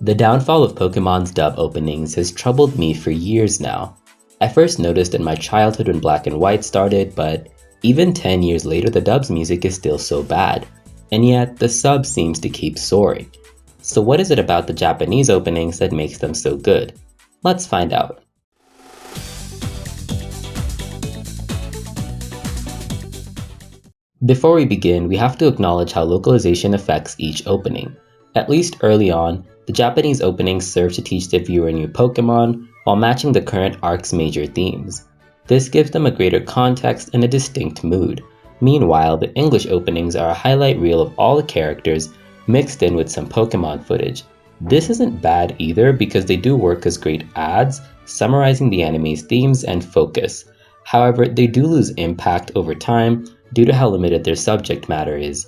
The downfall of Pokemon's dub openings has troubled me for years now. I first noticed in my childhood when Black and White started, but even 10 years later the dub's music is still so bad, and yet the sub seems to keep soaring. So what is it about the Japanese openings that makes them so good? Let's find out. Before we begin, we have to acknowledge how localization affects each opening. At least early on, the Japanese openings serve to teach the viewer new Pokemon while matching the current arc's major themes. This gives them a greater context and a distinct mood. Meanwhile, the English openings are a highlight reel of all the characters mixed in with some Pokemon footage. This isn't bad either because they do work as great ads, summarizing the anime's themes and focus. However, they do lose impact over time due to how limited their subject matter is.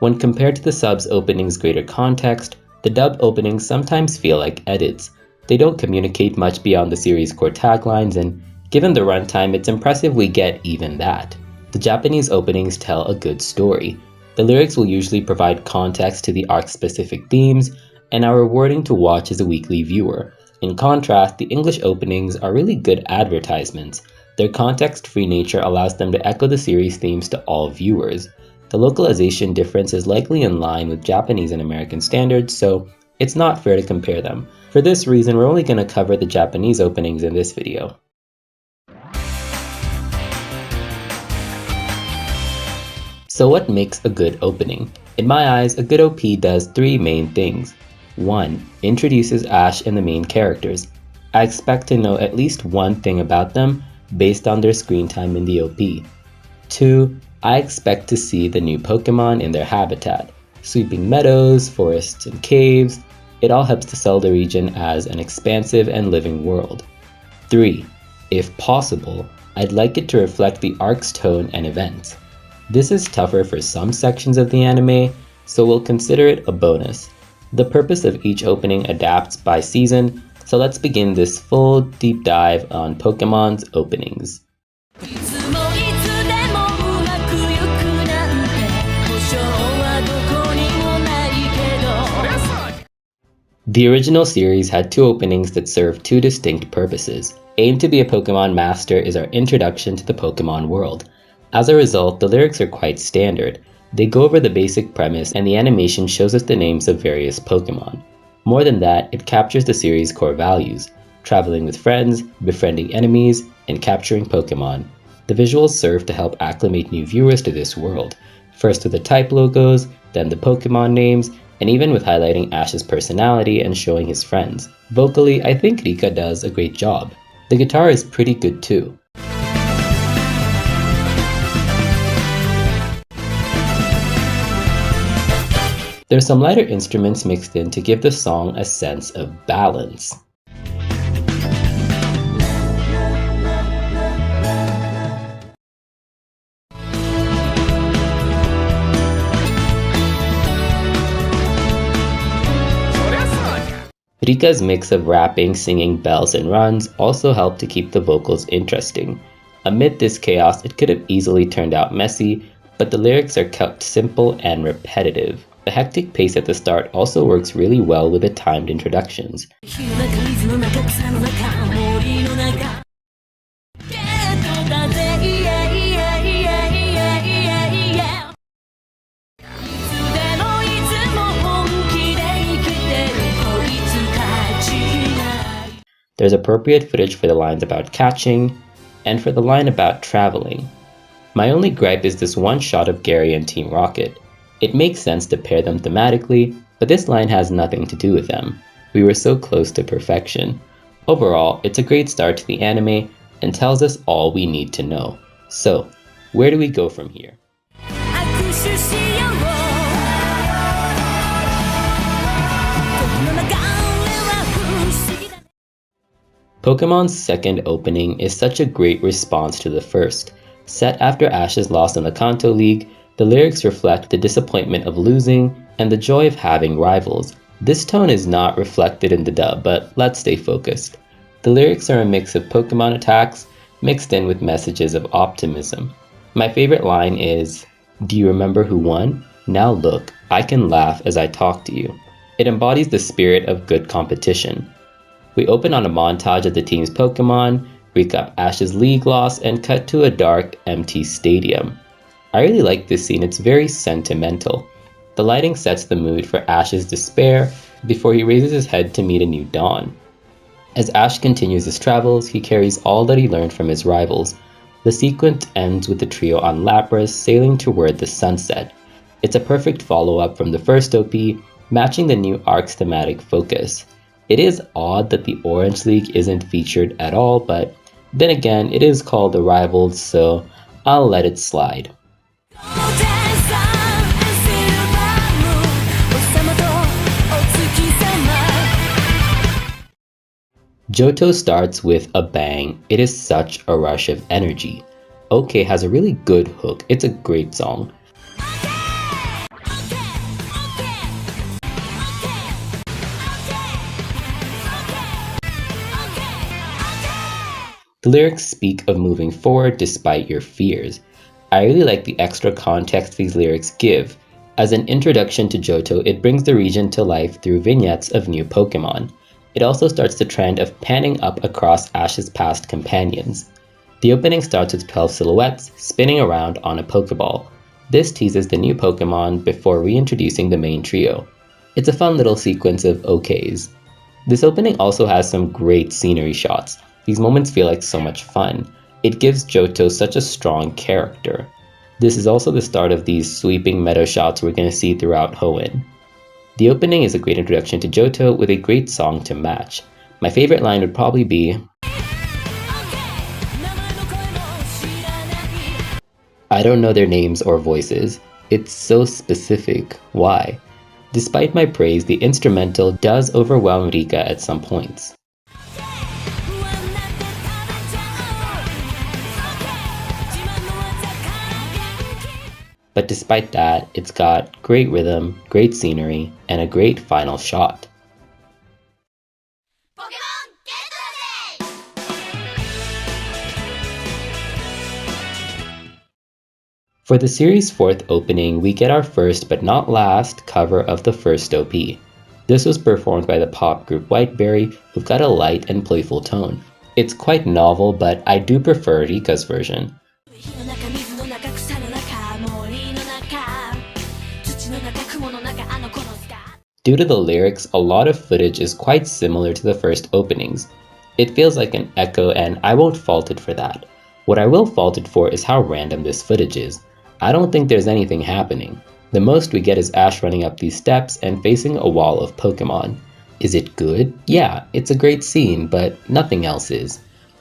When compared to the sub's opening's greater context, the dub openings sometimes feel like edits. They don't communicate much beyond the series' core taglines, and given the runtime, it's impressive we get even that. The Japanese openings tell a good story. The lyrics will usually provide context to the arc's specific themes, and are rewarding to watch as a weekly viewer. In contrast, the English openings are really good advertisements. Their context-free nature allows them to echo the series' themes to all viewers. The localization difference is likely in line with Japanese and American standards, so it's not fair to compare them. For this reason, we're only going to cover the Japanese openings in this video. So what makes a good opening? In my eyes, a good OP does three main things. 1. Introduces Ash and the main characters. I expect to know at least one thing about them based on their screen time in the OP. 2. I expect to see the new Pokemon in their habitat. Sweeping meadows, forests, and caves. It all helps to sell the region as an expansive and living world. 3. If possible, I'd like it to reflect the arc's tone and events. This is tougher for some sections of the anime, so we'll consider it a bonus. The purpose of each opening adapts by season, so let's begin this full deep dive on Pokemon's openings. The original series had two openings that served two distinct purposes. Aim to be a Pokemon Master is our introduction to the Pokemon world. As a result, the lyrics are quite standard. They go over the basic premise and the animation shows us the names of various Pokemon. More than that, it captures the series' core values, traveling with friends, befriending enemies, and capturing Pokemon. The visuals serve to help acclimate new viewers to this world, first with the type logos, then the Pokemon names, and even with highlighting Ash's personality and showing his friends. Vocally, I think Rika does a great job. The guitar is pretty good too. There's some lighter instruments mixed in to give the song a sense of balance. Rika's mix of rapping, singing, bells, and runs also helped to keep the vocals interesting. Amid this chaos, it could have easily turned out messy, but the lyrics are kept simple and repetitive. The hectic pace at the start also works really well with the timed introductions. There's appropriate footage for the lines about catching, and for the line about traveling. My only gripe is this one shot of Gary and Team Rocket. It makes sense to pair them thematically, but this line has nothing to do with them. We were so close to perfection. Overall, it's a great start to the anime and tells us all we need to know. So, where do we go from here? Pokemon's second opening is such a great response to the first. Set after Ash's loss in the Kanto League, the lyrics reflect the disappointment of losing and the joy of having rivals. This tone is not reflected in the dub, but let's stay focused. The lyrics are a mix of Pokemon attacks mixed in with messages of optimism. My favorite line is, "Do you remember who won? Now look, I can laugh as I talk to you." It embodies the spirit of good competition. We open on a montage of the team's Pokemon, recap Ash's league loss, and cut to a dark, empty stadium. I really like this scene, it's very sentimental. The lighting sets the mood for Ash's despair before he raises his head to meet a new dawn. As Ash continues his travels, he carries all that he learned from his rivals. The sequence ends with the trio on Lapras sailing toward the sunset. It's a perfect follow-up from the first OP, matching the new arc's thematic focus. It is odd that the Orange League isn't featured at all, but then again, it is called the Rivals, so I'll let it slide. Johto starts with a bang. It is such a rush of energy. OK has a really good hook. It's a great song. The lyrics speak of moving forward despite your fears. I really like the extra context these lyrics give. As an introduction to Johto, it brings the region to life through vignettes of new Pokemon. It also starts the trend of panning up across Ash's past companions. The opening starts with 12 silhouettes spinning around on a Pokeball. This teases the new Pokemon before reintroducing the main trio. It's a fun little sequence of OKs. This opening also has some great scenery shots. These moments feel like so much fun. It gives Johto such a strong character. This is also the start of these sweeping meadow shots we're going to see throughout Hoenn. The opening is a great introduction to Johto with a great song to match. My favorite line would probably be, I don't know their names or voices. It's so specific. Why? Despite my praise, the instrumental does overwhelm Rika at some points. But despite that, it's got great rhythm, great scenery, and a great final shot. For the series' fourth opening, we get our first but not last cover of the first OP. This was performed by the pop group Whiteberry, who've got a light and playful tone. It's quite novel, but I do prefer Rika's version. Due to the lyrics, a lot of footage is quite similar to the first openings. It feels like an echo and I won't fault it for that. What I will fault it for is how random this footage is. I don't think there's anything happening. The most we get is Ash running up these steps and facing a wall of Pokemon. Is it good? Yeah, it's a great scene, but nothing else is.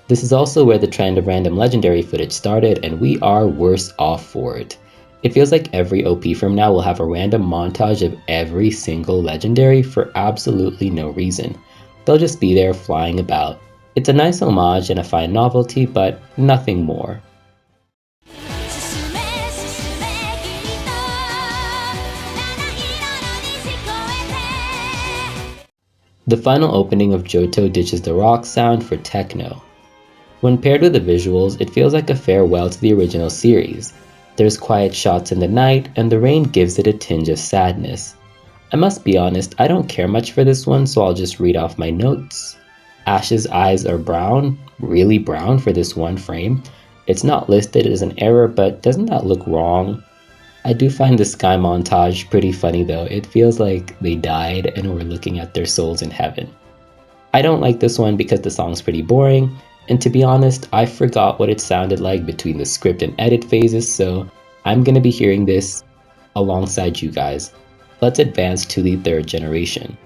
This is also where the trend of random legendary footage started and we are worse off for it. It feels like every OP from now will have a random montage of every single legendary for absolutely no reason. They'll just be there flying about. It's a nice homage and a fine novelty, but nothing more. The final opening of Johto ditches the rock sound for techno. When paired with the visuals, it feels like a farewell to the original series. There's quiet shots in the night, and the rain gives it a tinge of sadness. I must be honest, I don't care much for this one, so I'll just read off my notes. Ash's eyes are brown, really brown for this one frame. It's not listed as an error, but doesn't that look wrong? I do find the sky montage pretty funny though. It feels like they died and we're looking at their souls in heaven. I don't like this one because the song's pretty boring. And to be honest, I forgot what it sounded like between the script and edit phases, so I'm gonna be hearing this alongside you guys. Let's advance to the third generation.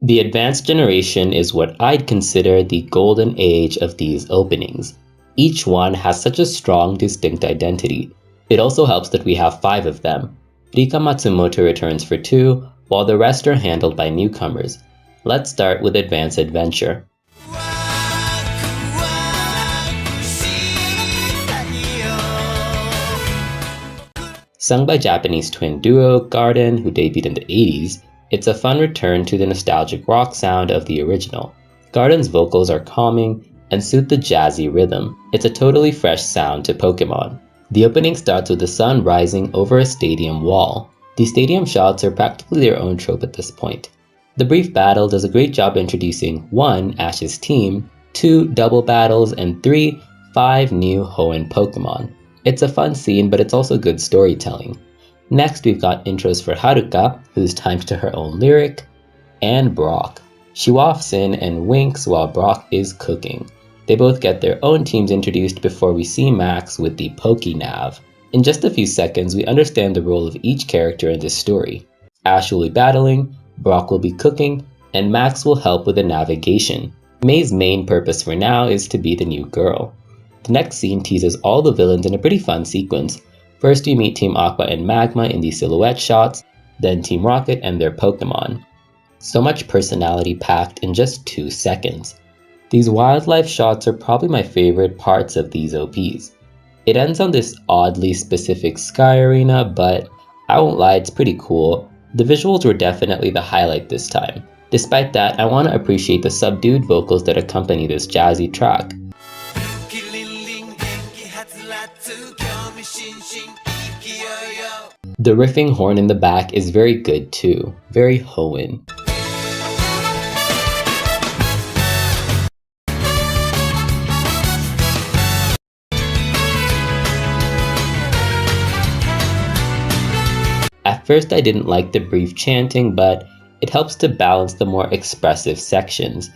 The advanced generation is what I'd consider the golden age of these openings. Each one has such a strong, distinct identity. It also helps that we have 5 of them. Rika Matsumoto returns for 2, while the rest are handled by newcomers. Let's start with Advanced Adventure. Sung by Japanese twin duo Garden, who debuted in the 80s, it's a fun return to the nostalgic rock sound of the original. Garden's vocals are calming and suit the jazzy rhythm. It's a totally fresh sound to Pokemon. The opening starts with the sun rising over a stadium wall. The stadium shots are practically their own trope at this point. The brief battle does a great job introducing 1. Ash's team, 2. double battles, and 3. 5 new Hoenn Pokemon. It's a fun scene, but it's also good storytelling. Next, we've got intros for Haruka, who's timed to her own lyric, and Brock. She wafts in and winks while Brock is cooking. They both get their own teams introduced before we see Max with the PokeNav. In just a few seconds, we understand the role of each character in this story. Ash will be battling, Brock will be cooking, and Max will help with the navigation. May's main purpose for now is to be the new girl. The next scene teases all the villains in a pretty fun sequence. First we meet Team Aqua and Magma in the silhouette shots, then Team Rocket and their Pokemon. So much personality packed in just 2 seconds. These wildlife shots are probably my favorite parts of these OPs. It ends on this oddly specific sky arena, but I won't lie, it's pretty cool. The visuals were definitely the highlight this time. Despite that, I want to appreciate the subdued vocals that accompany this jazzy track. The riffing horn in the back is very good too, very Hoenn. At first I didn't like the brief chanting, but it helps to balance the more expressive sections.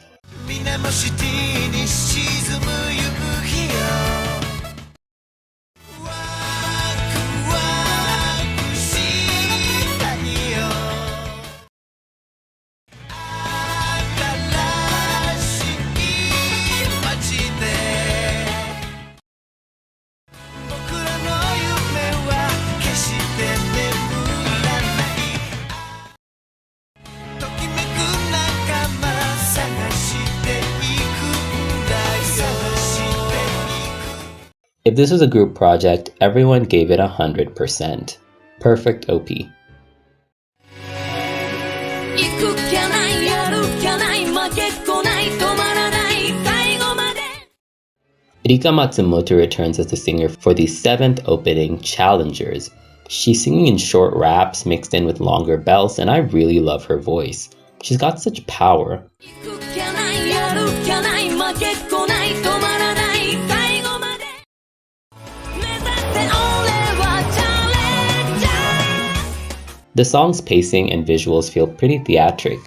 If this was a group project, everyone gave it 100%. Perfect OP. Rika Matsumoto returns as the singer for the 7th opening, Challengers. She's singing in short raps mixed in with longer bells, and I really love her voice. She's got such power. The song's pacing and visuals feel pretty theatric.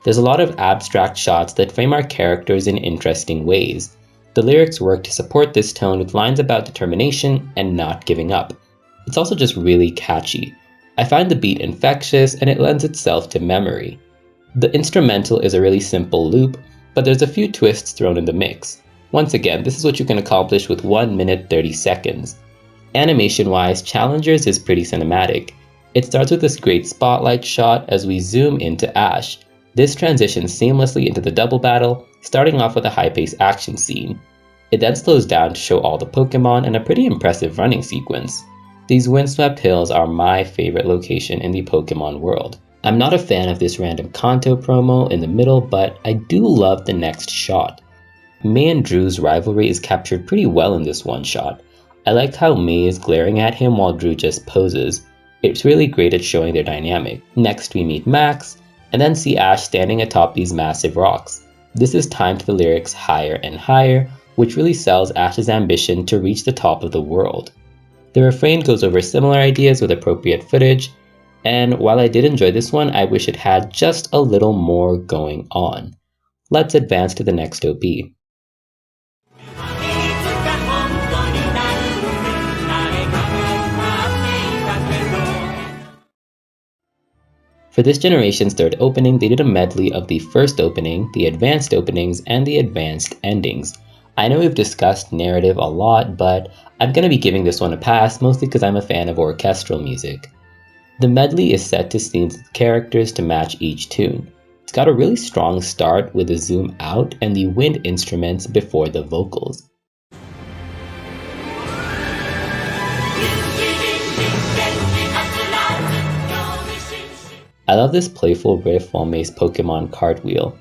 There's a lot of abstract shots that frame our characters in interesting ways. The lyrics work to support this tone with lines about determination and not giving up. It's also just really catchy. I find the beat infectious and it lends itself to memory. The instrumental is a really simple loop, but there's a few twists thrown in the mix. Once again, this is what you can accomplish with 1 minute 30 seconds. Animation-wise, Challengers is pretty cinematic. It starts with this great spotlight shot as we zoom into Ash. This transitions seamlessly into the double battle, starting off with a high-paced action scene. It then slows down to show all the Pokemon and a pretty impressive running sequence. These windswept hills are my favorite location in the Pokemon world. I'm not a fan of this random Kanto promo in the middle, but I do love the next shot. May and Drew's rivalry is captured pretty well in this one shot. I like how May is glaring at him while Drew just poses. It's really great at showing their dynamic. Next we meet Max, and then see Ash standing atop these massive rocks. This is timed to the lyrics Higher and Higher, which really sells Ash's ambition to reach the top of the world. The refrain goes over similar ideas with appropriate footage, and while I did enjoy this one, I wish it had just a little more going on. Let's advance to the next OP. For this generation's 3rd opening, they did a medley of the first opening, the advanced openings, and the advanced endings. I know we've discussed narrative a lot, but I'm going to be giving this one a pass, mostly because I'm a fan of orchestral music. The medley is set to scenes with characters to match each tune. It's got a really strong start with a zoom out and the wind instruments before the vocals. I love this playful riff while May's Pokemon cartwheel.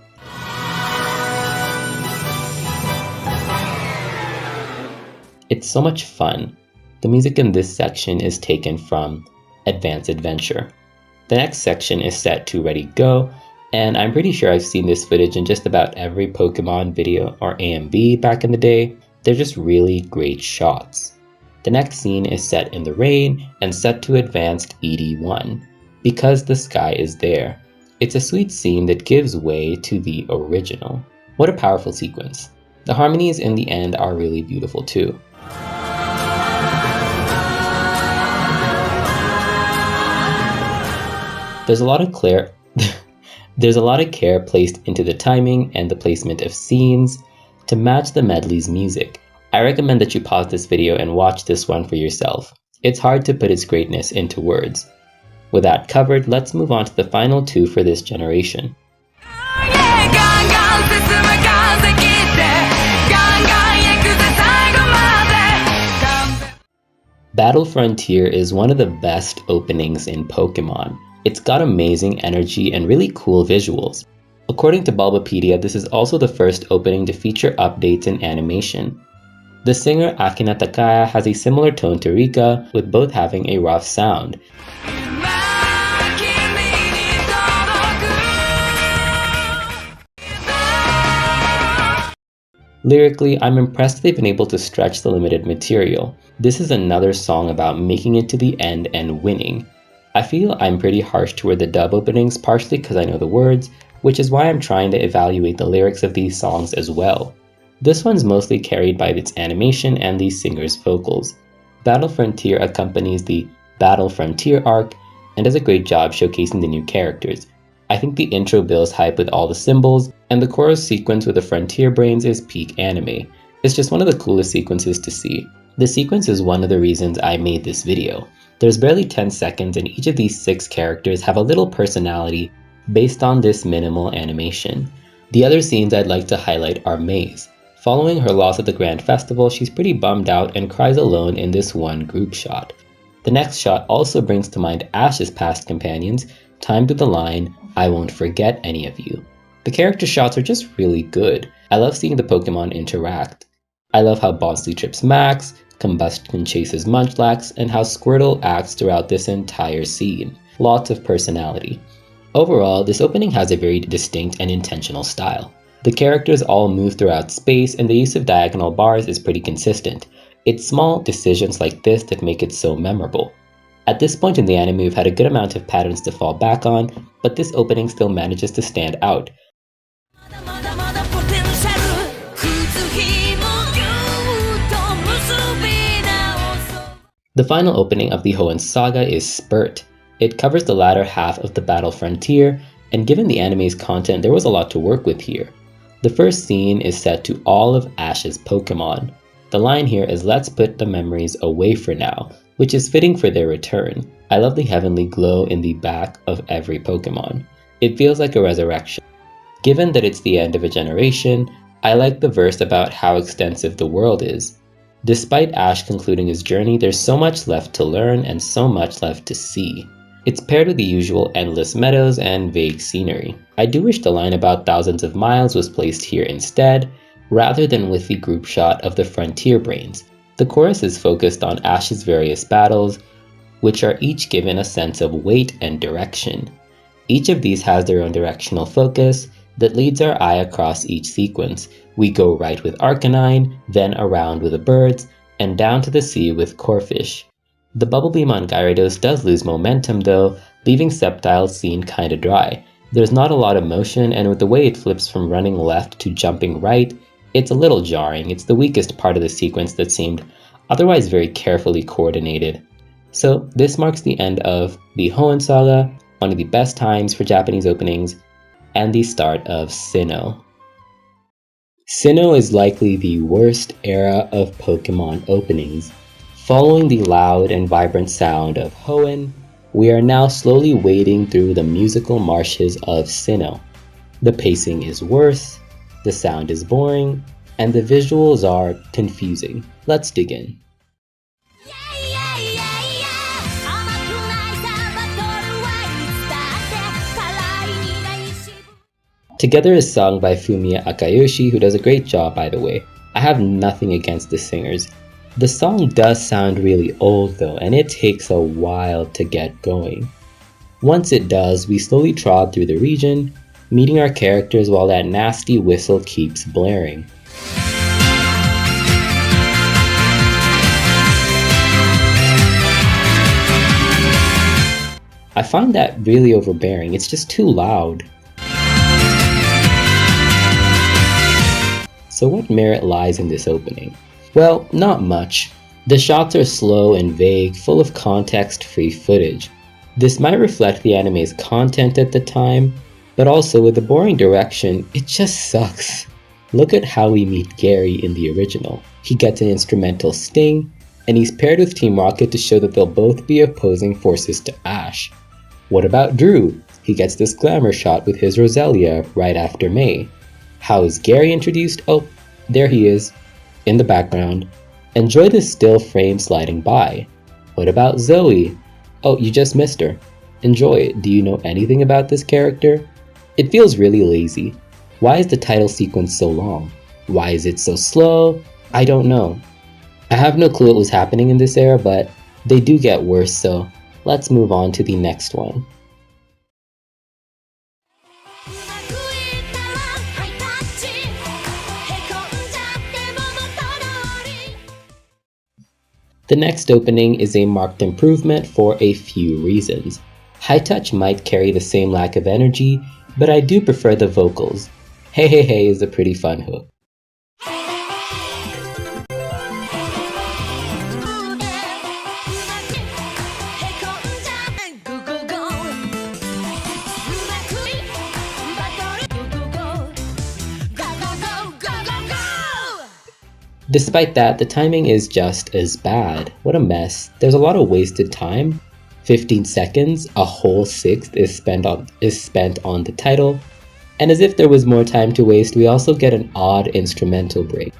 It's so much fun. The music in this section is taken from Advanced Adventure. The next section is set to ready go, and I'm pretty sure I've seen this footage in just about every Pokemon video or AMV back in the day. They're just really great shots. The next scene is set in the rain and set to advanced ED1, because the sky is there. It's a sweet scene that gives way to the original. What a powerful sequence. The harmonies in the end are really beautiful too. There's a lot of care placed into the timing and the placement of scenes to match the medley's music. I recommend that you pause this video and watch this one for yourself. It's hard to put its greatness into words. With that covered, let's move on to the final two for this generation. Battle Frontier is one of the best openings in Pokemon. It's got amazing energy and really cool visuals. According to Bulbapedia, this is also the first opening to feature updates in animation. The singer Akina Takaya has a similar tone to Rika, with both having a rough sound. Lyrically, I'm impressed they've been able to stretch the limited material. This is another song about making it to the end and winning. I feel I'm pretty harsh toward the dub openings, partially because I know the words, which is why I'm trying to evaluate the lyrics of these songs as well. This one's mostly carried by its animation and the singer's vocals. Battle Frontier accompanies the Battle Frontier arc and does a great job showcasing the new characters. I think the intro builds hype with all the symbols, and the chorus sequence with the Frontier Brains is peak anime. It's just one of the coolest sequences to see. The sequence is one of the reasons I made this video. There's barely 10 seconds and each of these 6 characters have a little personality based on this minimal animation. The other scenes I'd like to highlight are May's. Following her loss at the Grand Festival, she's pretty bummed out and cries alone in this one group shot. The next shot also brings to mind Ash's past companions, timed with the line, "I won't forget any of you." The character shots are just really good. I love seeing the Pokemon interact. I love how Bonsley trips Max, Combustion chases Munchlax, and how Squirtle acts throughout this entire scene. Lots of personality. Overall, this opening has a very distinct and intentional style. The characters all move throughout space, and the use of diagonal bars is pretty consistent. It's small decisions like this that make it so memorable. At this point in the anime, we've had a good amount of patterns to fall back on, but this opening still manages to stand out. The final opening of the Hoenn Saga is Spurt. It covers the latter half of the Battle Frontier, and given the anime's content, there was a lot to work with here. The first scene is set to all of Ash's Pokemon. The line here is "Let's put the memories away for now," which is fitting for their return. I love the heavenly glow in the back of every Pokemon. It feels like a resurrection. Given that it's the end of a generation, I like the verse about how extensive the world is. Despite Ash concluding his journey, there's so much left to learn and so much left to see. It's paired with the usual endless meadows and vague scenery. I do wish the line about thousands of miles was placed here instead, rather than with the group shot of the Frontier Brains. The chorus is focused on Ash's various battles, which are each given a sense of weight and direction. Each of these has their own directional focus that leads our eye across each sequence. We go right with Arcanine, then around with the birds, and down to the sea with Corphish. The Bubble Beam on Gyarados does lose momentum though, leaving Sceptile's scene kinda dry. There's not a lot of motion, and with the way it flips from running left to jumping right, it's a little jarring. It's the weakest part of the sequence that seemed otherwise very carefully coordinated. So this marks the end of the Hoenn Saga, one of the best times for Japanese openings, and the start of Sinnoh. Sinnoh is likely the worst era of Pokemon openings. Following the loud and vibrant sound of Hoenn, we are now slowly wading through the musical marshes of Sinnoh. The pacing is worse, the sound is boring, and the visuals are confusing. Let's dig in. Together is sung by Fumiya Akayoshi, who does a great job by the way. I have nothing against the singers. The song does sound really old though, and it takes a while to get going. Once it does, we slowly trod through the region, meeting our characters while that nasty whistle keeps blaring. I find that really overbearing, it's just too loud. So what merit lies in this opening? Well, not much. The shots are slow and vague, full of context-free footage. This might reflect the anime's content at the time, but also with the boring direction, it just sucks. Look at how we meet Gary in the original. He gets an instrumental sting, and he's paired with Team Rocket to show that they'll both be opposing forces to Ash. What about Drew? He gets this glamour shot with his Roselia right after May. How is Gary introduced? Oh, there he is, in the background. Enjoy this still frame sliding by. What about Zoe? Oh, you just missed her. Enjoy it. Do you know anything about this character? It feels really lazy. Why is the title sequence so long? Why is it so slow? I don't know. I have no clue what was happening in this era, but they do get worse, so let's move on to the next one. The next opening is a marked improvement for a few reasons. High Touch might carry the same lack of energy, but I do prefer the vocals. Hey Hey Hey is a pretty fun hook. Despite that, the timing is just as bad. What a mess. There's a lot of wasted time. 15 seconds, a whole sixth is spent on the title, and as if there was more time to waste, we also get an odd instrumental break.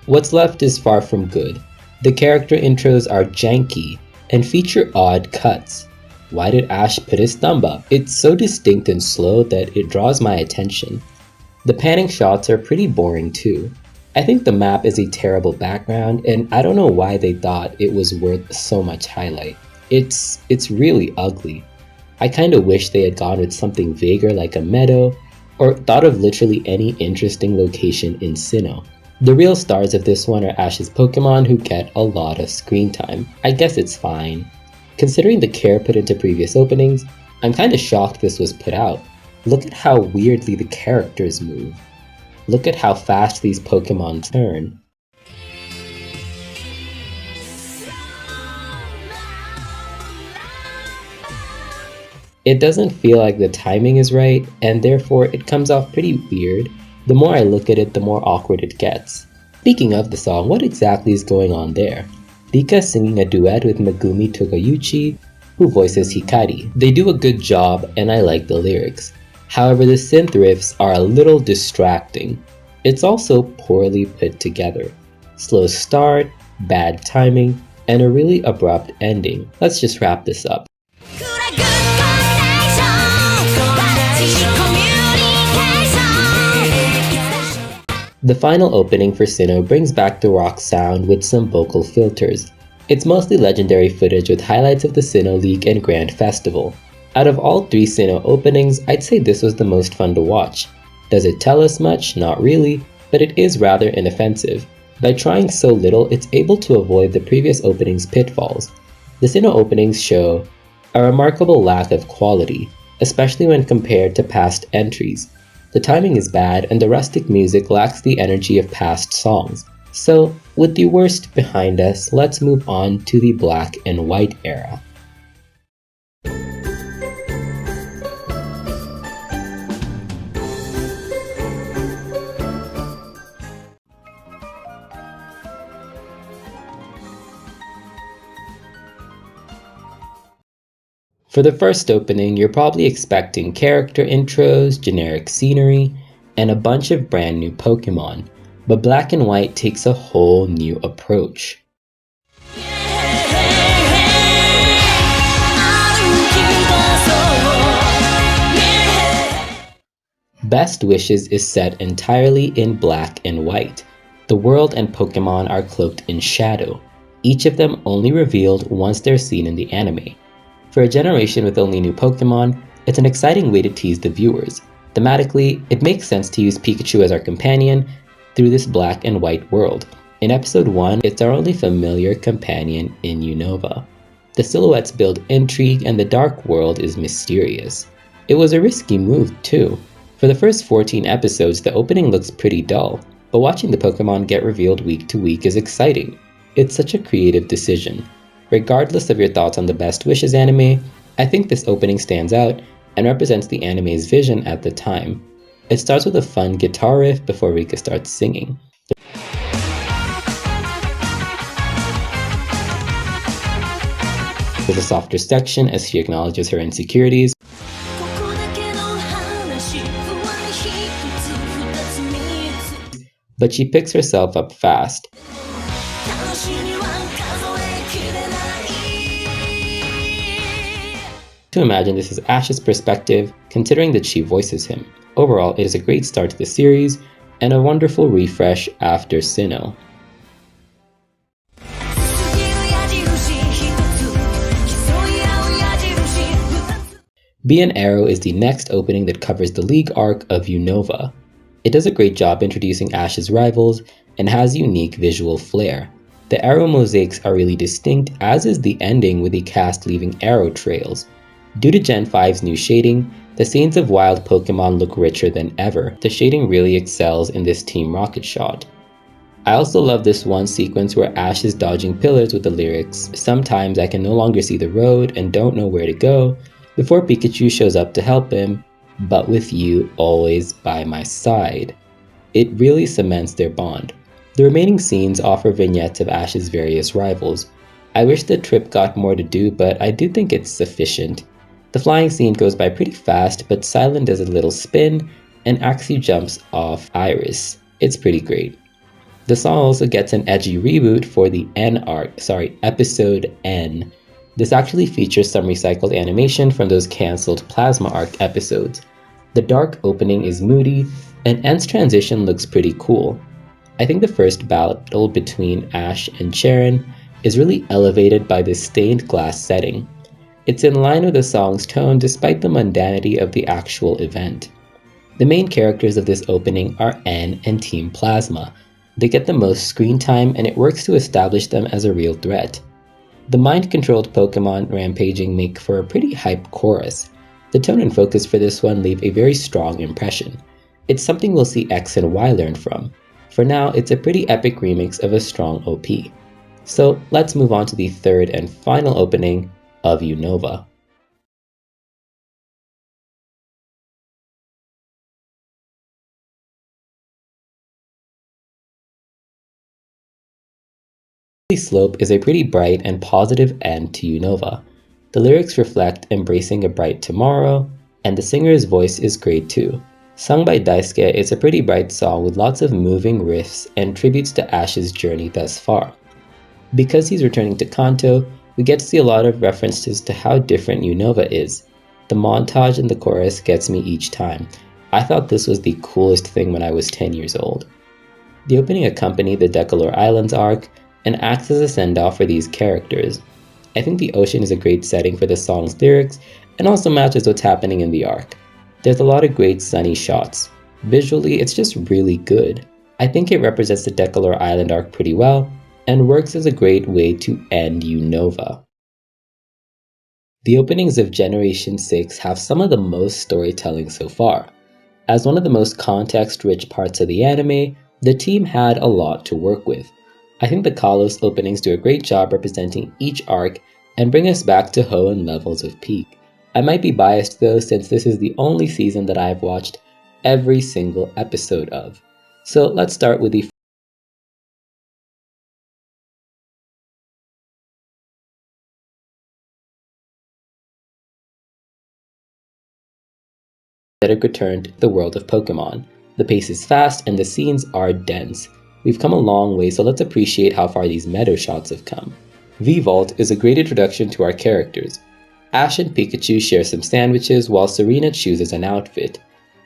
What's left is far from good. The character intros are janky and feature odd cuts. Why did Ash put his thumb up? It's so distinct and slow that it draws my attention. The panning shots are pretty boring too. I think the map is a terrible background, and I don't know why they thought it was worth so much highlight. It's really ugly. I kinda wish they had gone with something vaguer like a meadow, or thought of literally any interesting location in Sinnoh. The real stars of this one are Ash's Pokemon, who get a lot of screen time. I guess it's fine. Considering the care put into previous openings, I'm kinda shocked this was put out. Look at how weirdly the characters move. Look at how fast these Pokemon turn. It doesn't feel like the timing is right, and therefore it comes off pretty weird. The more I look at it, the more awkward it gets. Speaking of the song, what exactly is going on there? Rika singing a duet with Megumi Togayuchi, who voices Hikari. They do a good job, and I like the lyrics. However, the synth riffs are a little distracting. It's also poorly put together. Slow start, bad timing, and a really abrupt ending. Let's just wrap this up. The final opening for Sinnoh brings back the rock sound with some vocal filters. It's mostly legendary footage with highlights of the Sinnoh League and Grand Festival. Out of all three Sinnoh openings, I'd say this was the most fun to watch. Does it tell us much? Not really, but it is rather inoffensive. By trying so little, it's able to avoid the previous opening's pitfalls. The Sinnoh openings show a remarkable lack of quality, especially when compared to past entries. The timing is bad, and the rustic music lacks the energy of past songs. So, with the worst behind us, let's move on to the black and white era. For the first opening, you're probably expecting character intros, generic scenery, and a bunch of brand new Pokemon, but Black and White takes a whole new approach. Best Wishes is set entirely in black and white. The world and Pokemon are cloaked in shadow, each of them only revealed once they're seen in the anime. For a generation with only new Pokemon, it's an exciting way to tease the viewers. Thematically, it makes sense to use Pikachu as our companion through this black and white world. In episode 1, it's our only familiar companion in Unova. The silhouettes build intrigue and the dark world is mysterious. It was a risky move too. For the first 14 episodes, the opening looks pretty dull, but watching the Pokemon get revealed week to week is exciting. It's such a creative decision. Regardless of your thoughts on the Best Wishes anime, I think this opening stands out and represents the anime's vision at the time. It starts with a fun guitar riff before Rika starts singing. There's a softer section as she acknowledges her insecurities, but she picks herself up fast. To imagine this is Ash's perspective, considering that she voices him. Overall, it is a great start to the series, and a wonderful refresh after Sinnoh. Be an Arrow is the next opening that covers the League arc of Unova. It does a great job introducing Ash's rivals, and has unique visual flair. The arrow mosaics are really distinct, as is the ending with the cast leaving arrow trails. Due to Gen 5's new shading, the scenes of wild Pokemon look richer than ever. The shading really excels in this Team Rocket shot. I also love this one sequence where Ash is dodging pillars with the lyrics, "Sometimes I can no longer see the road and don't know where to go," before Pikachu shows up to help him, "but with you always by my side." It really cements their bond. The remaining scenes offer vignettes of Ash's various rivals. I wish the trip got more to do, but I do think it's sufficient. The flying scene goes by pretty fast, but Silent does a little spin, and Axew jumps off Iris. It's pretty great. The song also gets an edgy reboot for the episode N. This actually features some recycled animation from those cancelled Plasma Arc episodes. The dark opening is moody, and N's transition looks pretty cool. I think the first battle between Ash and Sharon is really elevated by this stained glass setting. It's in line with the song's tone despite the mundanity of the actual event. The main characters of this opening are N and Team Plasma. They get the most screen time, and it works to establish them as a real threat. The mind-controlled Pokemon rampaging make for a pretty hype chorus. The tone and focus for this one leave a very strong impression. It's something we'll see X and Y learn from. For now, it's a pretty epic remix of a strong OP. So let's move on to the third and final opening of Unova. The slope is a pretty bright and positive end to Unova. The lyrics reflect embracing a bright tomorrow, and the singer's voice is great too. Sung by Daisuke, it's a pretty bright song with lots of moving riffs and tributes to Ash's journey thus far. Because he's returning to Kanto, we get to see a lot of references to how different Unova is. The montage in the chorus gets me each time. I thought this was the coolest thing when I was 10 years old. The opening accompanied the Decolor Islands arc and acts as a send-off for these characters. I think the ocean is a great setting for the song's lyrics and also matches what's happening in the arc. There's a lot of great sunny shots. Visually, it's just really good. I think it represents the Decolor Island arc pretty well, and works as a great way to end Unova. The openings of Generation 6 have some of the most storytelling so far. As one of the most context-rich parts of the anime, the team had a lot to work with. I think the Kalos openings do a great job representing each arc and bring us back to Hoenn levels of peak. I might be biased though, since this is the only season that I've watched every single episode of. So let's start with the Cedric returned to the world of Pokemon. The pace is fast and the scenes are dense. We've come a long way, so let's appreciate how far these meadow shots have come. V-Vault is a great introduction to our characters. Ash and Pikachu share some sandwiches while Serena chooses an outfit.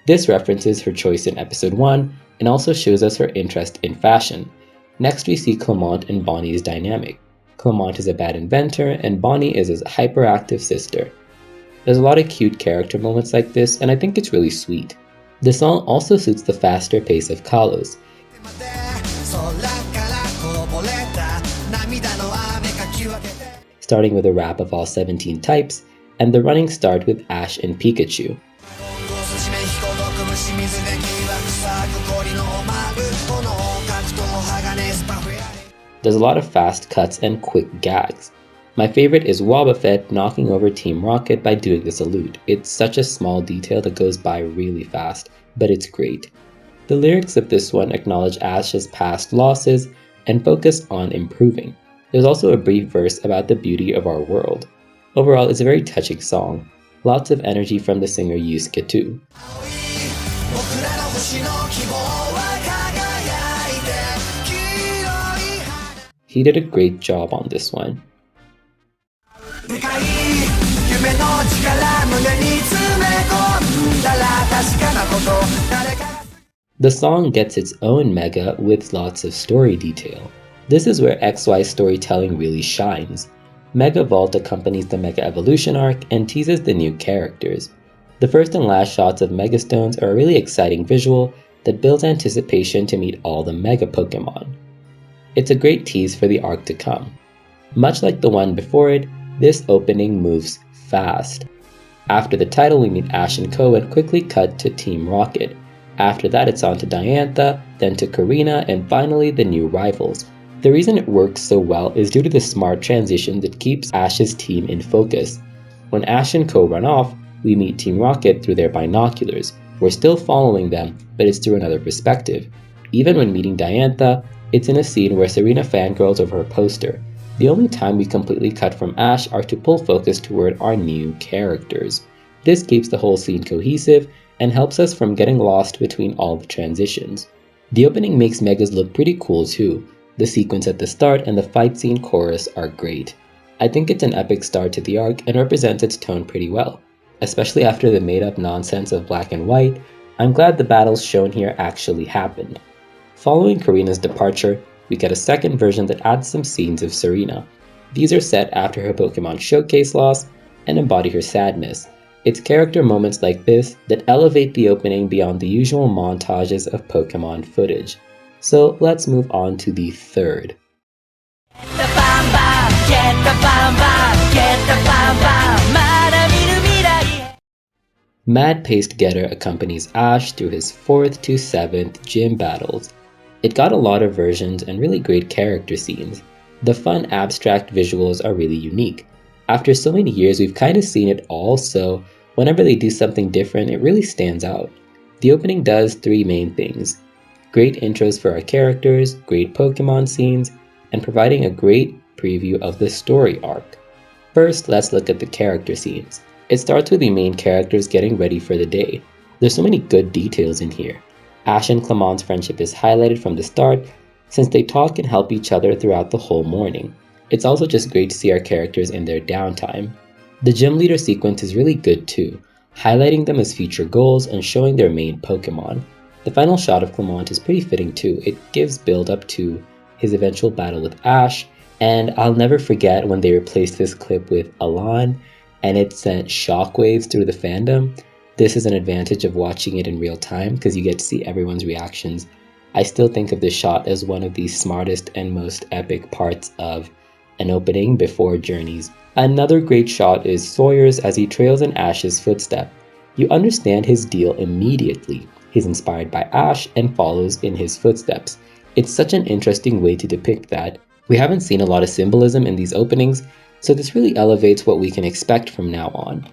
This references her choice in episode 1 and also shows us her interest in fashion. Next we see Clement and Bonnie's dynamic. Clement is a bad inventor, and Bonnie is his hyperactive sister. There's a lot of cute character moments like this, and I think it's really sweet. The song also suits the faster pace of Kalos. Starting with a rap of all 17 types, and the running start with Ash and Pikachu. There's a lot of fast cuts and quick gags. My favorite is Wobbuffet knocking over Team Rocket by doing the salute. It's such a small detail that goes by really fast, but it's great. The lyrics of this one acknowledge Ash's past losses and focus on improving. There's also a brief verse about the beauty of our world. Overall, it's a very touching song. Lots of energy from the singer Yusuke too. He did a great job on this one. The song gets its own mega with lots of story detail. This is where XY's storytelling really shines. Mega Vault accompanies the Mega Evolution arc and teases the new characters. The first and last shots of Mega Stones are a really exciting visual that builds anticipation to meet all the Mega Pokemon. It's a great tease for the arc to come. Much like the one before it, this opening moves fast. After the title, we meet Ash and Co and quickly cut to Team Rocket. After that, it's on to Diantha, then to Karina, and finally the new rivals. The reason it works so well is due to the smart transition that keeps Ash's team in focus. When Ash and Co run off, we meet Team Rocket through their binoculars. We're still following them, but it's through another perspective. Even when meeting Diantha, it's in a scene where Serena fangirls over her poster. The only time we completely cut from Ash are to pull focus toward our new characters. This keeps the whole scene cohesive and helps us from getting lost between all the transitions. The opening makes Megas look pretty cool too. The sequence at the start and the fight scene chorus are great. I think it's an epic start to the arc and represents its tone pretty well. Especially after the made-up nonsense of Black and White, I'm glad the battles shown here actually happened. Following Karina's departure, we get a second version that adds some scenes of Serena. These are set after her Pokemon Showcase loss and embody her sadness. It's character moments like this that elevate the opening beyond the usual montages of Pokemon footage. So let's move on to the third. Mad-Paced Getter accompanies Ash through his 4th to 7th gym battles. It got a lot of versions and really great character scenes. The fun abstract visuals are really unique. After so many years, we've kind of seen it all, so whenever they do something different, it really stands out. The opening does 3 main things: great intros for our characters, great Pokemon scenes, and providing a great preview of the story arc. First, let's look at the character scenes. It starts with the main characters getting ready for the day. There's so many good details in here. Ash and Clement's friendship is highlighted from the start since they talk and help each other throughout the whole morning. It's also just great to see our characters in their downtime. The gym leader sequence is really good too, highlighting them as future goals and showing their main Pokemon. The final shot of Clement is pretty fitting too. It gives build up to his eventual battle with Ash, and I'll never forget when they replaced this clip with Alan and it sent shockwaves through the fandom. This is an advantage of watching it in real time because you get to see everyone's reactions. I still think of this shot as one of the smartest and most epic parts of an opening before Journeys. Another great shot is Sawyer's as he trails in Ash's footstep. You understand his deal immediately. He's inspired by Ash and follows in his footsteps. It's such an interesting way to depict that. We haven't seen a lot of symbolism in these openings, so this really elevates what we can expect from now on.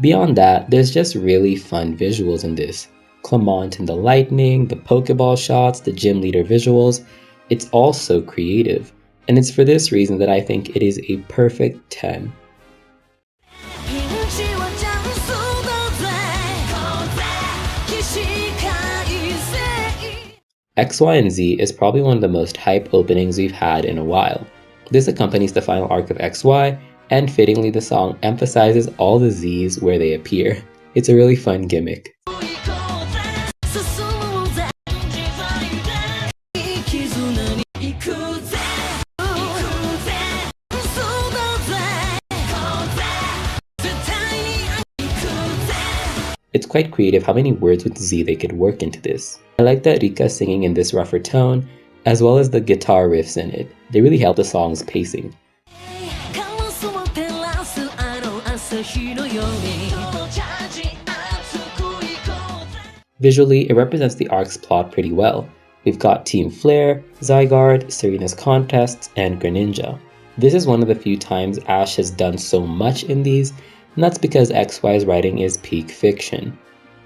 Beyond that, there's just really fun visuals in this. Clement and the lightning, the Pokeball shots, the gym leader visuals, it's all so creative. And it's for this reason that I think it is a perfect 10. XY and Z is probably one of the most hype openings we've had in a while. This accompanies the final arc of XY, and fittingly the song emphasizes all the Z's where they appear. It's a really fun gimmick. It's quite creative how many words with Z they could work into this. I like that Rika singing in this rougher tone, as well as the guitar riffs in it. They really help the song's pacing. Visually, it represents the arc's plot pretty well. We've got Team Flare, Zygarde, Serena's contests, and Greninja. This is one of the few times Ash has done so much in these, and that's because XY's writing is peak fiction.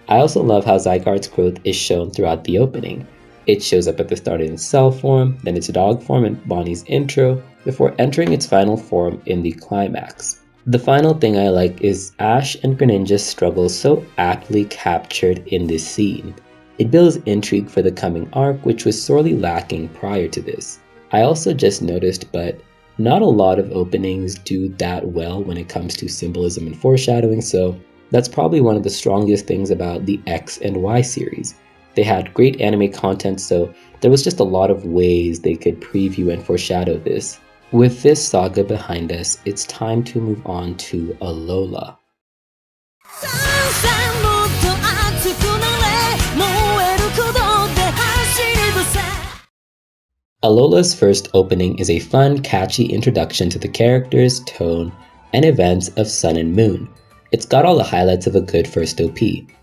I also love how Zygarde's growth is shown throughout the opening. It shows up at the start in its cell form, then its dog form in Bonnie's intro, before entering its final form in the climax. The final thing I like is Ash and Greninja's struggle so aptly captured in this scene. It builds intrigue for the coming arc, which was sorely lacking prior to this. I also just noticed, but not a lot of openings do that well when it comes to symbolism and foreshadowing, so that's probably one of the strongest things about the X and Y series. They had great anime content, so there was just a lot of ways they could preview and foreshadow this. With this saga behind us, it's time to move on to Alola. Alola's first opening is a fun, catchy introduction to the characters, tone, and events of Sun and Moon. It's got all the highlights of a good first OP.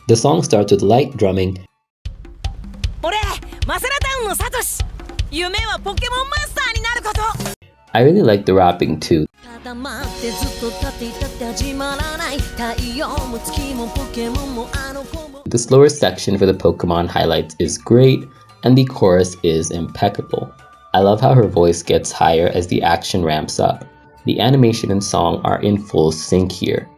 The song starts with light drumming, I really like the rapping too. The slower section for the Pokemon highlights is great, and the chorus is impeccable. I love how her voice gets higher as the action ramps up. The animation and song are in full sync here.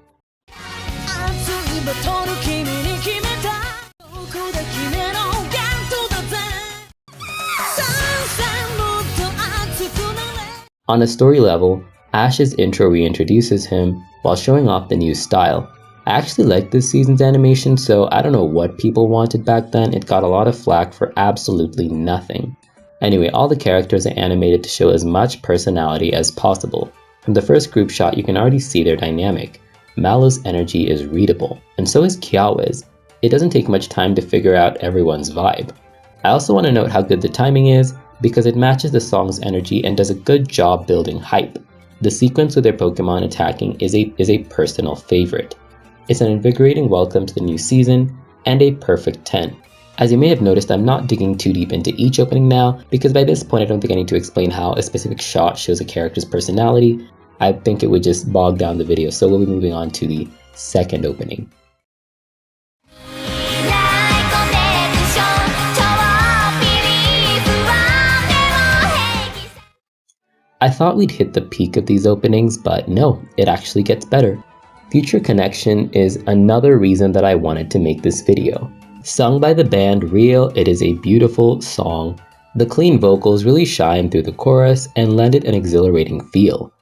On a story level, Ash's intro reintroduces him while showing off the new style. I actually like this season's animation, so I don't know what people wanted back then. It got a lot of flack for absolutely nothing. Anyway, all the characters are animated to show as much personality as possible. From the first group shot, you can already see their dynamic. Mallow's energy is readable, and so is Kiawe's. It doesn't take much time to figure out everyone's vibe. I also want to note how good the timing is, because it matches the song's energy and does a good job building hype. The sequence with their Pokemon attacking is a personal favorite. It's an invigorating welcome to the new season, and a perfect 10. As you may have noticed, I'm not digging too deep into each opening now, because by this point I don't think I need to explain how a specific shot shows a character's personality. I think it would just bog down the video, so we'll be moving on to the second opening. I thought we'd hit the peak of these openings, but no, it actually gets better. Future Connection is another reason that I wanted to make this video. Sung by the band Real, it is a beautiful song. The clean vocals really shine through the chorus and lend it an exhilarating feel.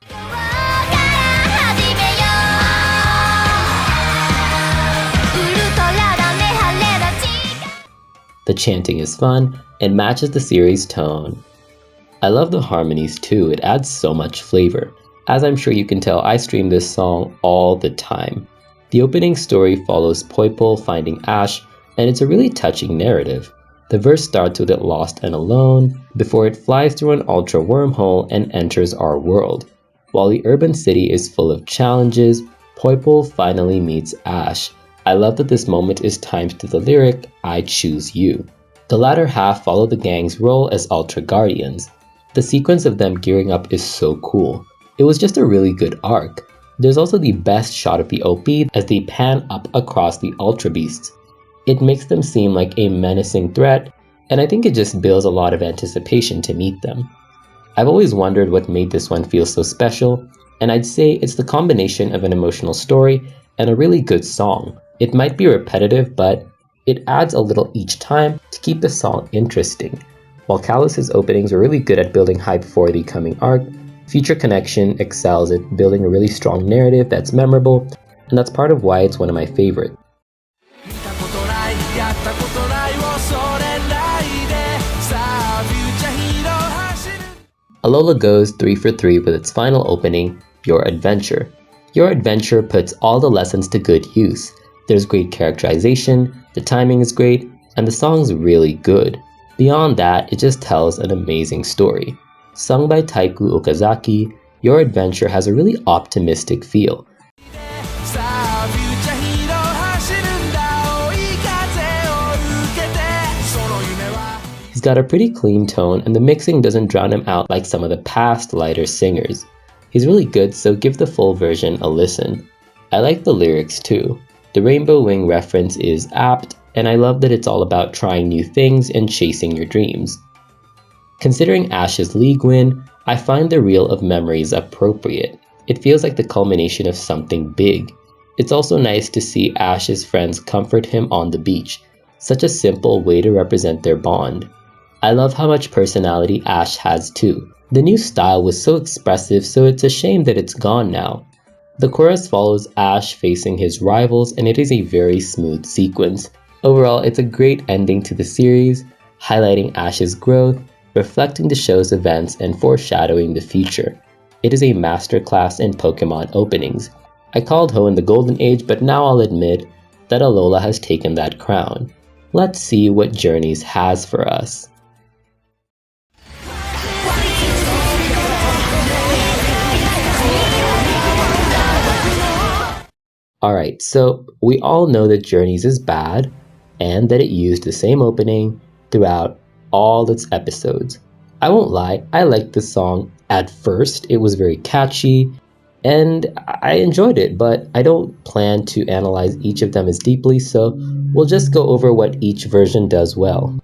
The chanting is fun and matches the series' tone. I love the harmonies too, it adds so much flavor. As I'm sure you can tell, I stream this song all the time. The opening story follows Poipole finding Ash, and it's a really touching narrative. The verse starts with it lost and alone, before it flies through an ultra wormhole and enters our world. While the urban city is full of challenges, Poipole finally meets Ash. I love that this moment is timed to the lyric, I choose you. The latter half follow the gang's role as Ultra Guardians. The sequence of them gearing up is so cool. It was just a really good arc. There's also the best shot of the OP as they pan up across the Ultra Beasts. It makes them seem like a menacing threat, and I think it just builds a lot of anticipation to meet them. I've always wondered what made this one feel so special, and I'd say it's the combination of an emotional story and a really good song. It might be repetitive, but it adds a little each time to keep the song interesting. While Kalos' openings are really good at building hype for the coming arc, Future Connection excels at building a really strong narrative that's memorable, and that's part of why it's one of my favorites. Alola goes 3 for 3 with its final opening, Your Adventure. Your Adventure puts all the lessons to good use. There's great characterization, the timing is great, and the song's really good. Beyond that, it just tells an amazing story. Sung by Taiku Okazaki, your adventure has a really optimistic feel. He's got a pretty clean tone, and the mixing doesn't drown him out like some of the past lighter singers. He's really good, so give the full version a listen. I like the lyrics too. The Rainbow Wing reference is apt, and I love that it's all about trying new things and chasing your dreams. Considering Ash's league win, I find the Reel of Memories appropriate. It feels like the culmination of something big. It's also nice to see Ash's friends comfort him on the beach. Such a simple way to represent their bond. I love how much personality Ash has too. The new style was so expressive, so it's a shame that it's gone now. The chorus follows Ash facing his rivals, and it is a very smooth sequence. Overall, it's a great ending to the series, highlighting Ash's growth, reflecting the show's events, and foreshadowing the future. It is a masterclass in Pokemon openings. I called Hoenn the Golden Age, but now I'll admit that Alola has taken that crown. Let's see what Journeys has for us. Alright, so we all know that Journeys is bad, and that it used the same opening throughout all its episodes. I won't lie, I liked the song at first. It was very catchy, and I enjoyed it, but I don't plan to analyze each of them as deeply, so we'll just go over what each version does well.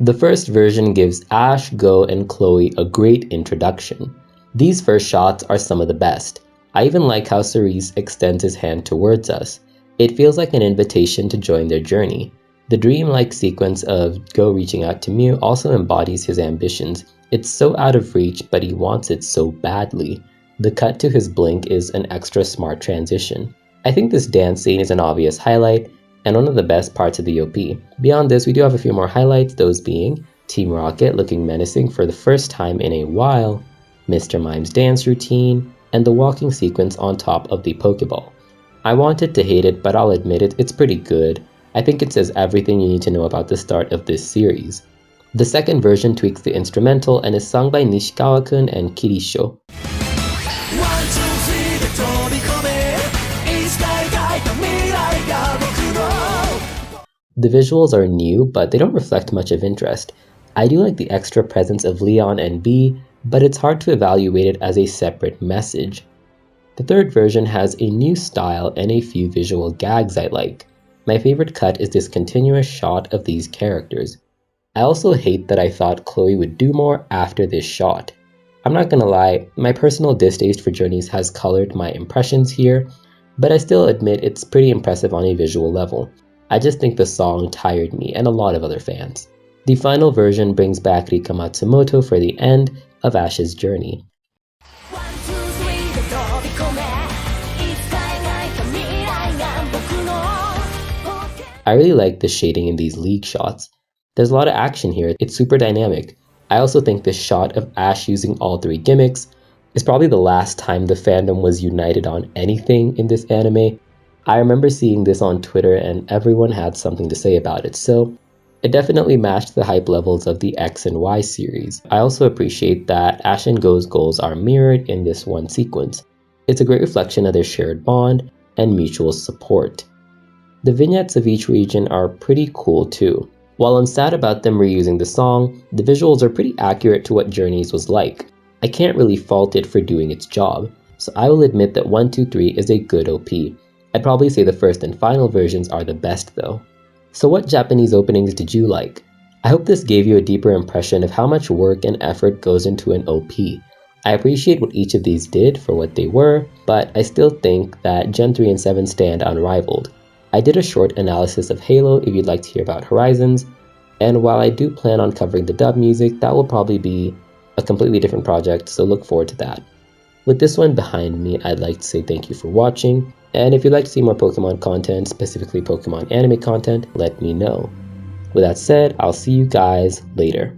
The first version gives Ash, Go, and Chloe a great introduction. These first shots are some of the best. I even like how Cerise extends his hand towards us. It feels like an invitation to join their journey. The dreamlike sequence of Go reaching out to Mew also embodies his ambitions. It's so out of reach, but he wants it so badly. The cut to his blink is an extra smart transition. I think this dance scene is an obvious highlight, and one of the best parts of the OP. Beyond this, we do have a few more highlights, those being Team Rocket looking menacing for the first time in a while, Mr. Mime's dance routine, and the walking sequence on top of the Pokeball. I wanted to hate it, but I'll admit it, it's pretty good. I think it says everything you need to know about the start of this series. The second version tweaks the instrumental and is sung by Nishikawa-kun and Kirisho. The visuals are new, but they don't reflect much of interest. I do like the extra presence of Leon and Bee, but it's hard to evaluate it as a separate message. The third version has a new style and a few visual gags I like. My favorite cut is this continuous shot of these characters. I also hate that I thought Chloe would do more after this shot. I'm not gonna lie, my personal distaste for Journeys has colored my impressions here, but I still admit it's pretty impressive on a visual level. I just think the song tired me and a lot of other fans. The final version brings back Rika Matsumoto for the end of Ash's journey. I really like the shading in these league shots. There's a lot of action here, it's super dynamic. I also think this shot of Ash using all three gimmicks is probably the last time the fandom was united on anything in this anime. I remember seeing this on Twitter and everyone had something to say about it, so it definitely matched the hype levels of the X and Y series. I also appreciate that Ash and Go's goals are mirrored in this one sequence. It's a great reflection of their shared bond and mutual support. The vignettes of each region are pretty cool too. While I'm sad about them reusing the song, the visuals are pretty accurate to what Journeys was like. I can't really fault it for doing its job, so I will admit that 1, 2, 3 is a good OP. I'd probably say the first and final versions are the best though. So what Japanese openings did you like? I hope this gave you a deeper impression of how much work and effort goes into an OP. I appreciate what each of these did for what they were, but I still think that Gen 3 and 7 stand unrivaled. I did a short analysis of Halo if you'd like to hear about Horizons, and while I do plan on covering the dub music, that will probably be a completely different project, so look forward to that. With this one behind me, I'd like to say thank you for watching, and if you'd like to see more Pokemon content, specifically Pokemon anime content, let me know. With that said, I'll see you guys later.